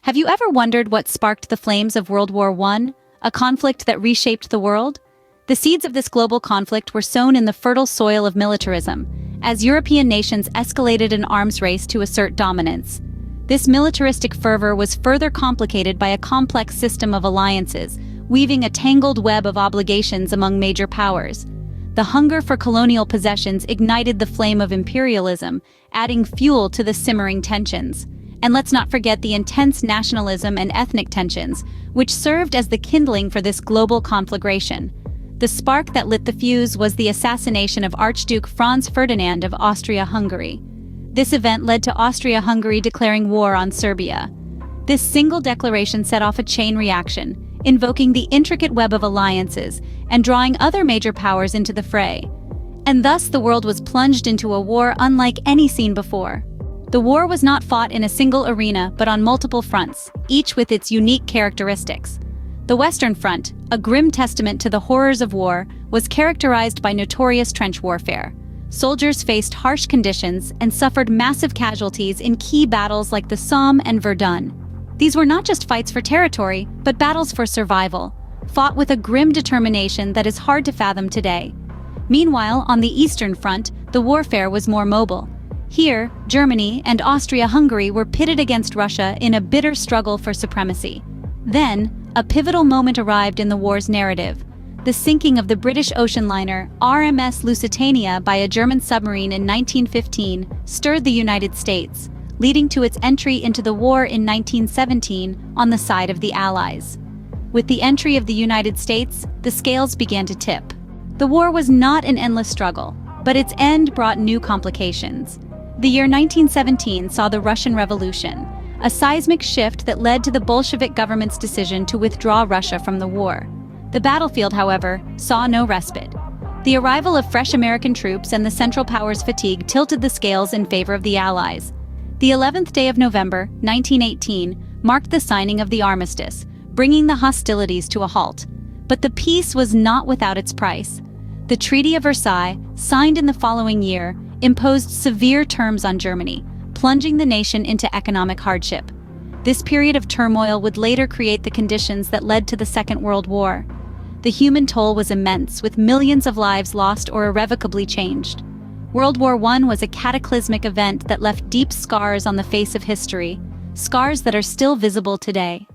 Have you ever wondered what sparked the flames of World War I, a conflict that reshaped the world? The seeds of this global conflict were sown in the fertile soil of militarism, as European nations escalated an arms race to assert dominance. This militaristic fervor was further complicated by a complex system of alliances, weaving a tangled web of obligations among major powers. The hunger for colonial possessions ignited the flame of imperialism, adding fuel to the simmering tensions. And let's not forget the intense nationalism and ethnic tensions, which served as the kindling for this global conflagration. The spark that lit the fuse was the assassination of Archduke Franz Ferdinand of Austria-Hungary. This event led to Austria-Hungary declaring war on Serbia. This single declaration set off a chain reaction, invoking the intricate web of alliances and drawing other major powers into the fray. And thus the world was plunged into a war unlike any seen before. The war was not fought in a single arena, but on multiple fronts, each with its unique characteristics. The Western Front, a grim testament to the horrors of war, was characterized by notorious trench warfare. Soldiers faced harsh conditions and suffered massive casualties in key battles like the Somme and Verdun. These were not just fights for territory, but battles for survival, fought with a grim determination that is hard to fathom today. Meanwhile, on the Eastern Front, the warfare was more mobile. Here, Germany and Austria-Hungary were pitted against Russia in a bitter struggle for supremacy. Then, a pivotal moment arrived in the war's narrative. The sinking of the British ocean liner RMS Lusitania by a German submarine in 1915 stirred the United States, leading to its entry into the war in 1917 on the side of the Allies. With the entry of the United States, the scales began to tip. The war was not an endless struggle, but its end brought new complications. The year 1917 saw the Russian Revolution, a seismic shift that led to the Bolshevik government's decision to withdraw Russia from the war. The battlefield, however, saw no respite. The arrival of fresh American troops and the Central Powers' fatigue tilted the scales in favor of the Allies. The 11th day of November, 1918, marked the signing of the armistice, bringing the hostilities to a halt. But the peace was not without its price. The Treaty of Versailles, signed in the following year, imposed severe terms on Germany, plunging the nation into economic hardship. This period of turmoil would later create the conditions that led to the Second World War. The human toll was immense, with millions of lives lost or irrevocably changed. World War I was a cataclysmic event that left deep scars on the face of history, scars that are still visible today.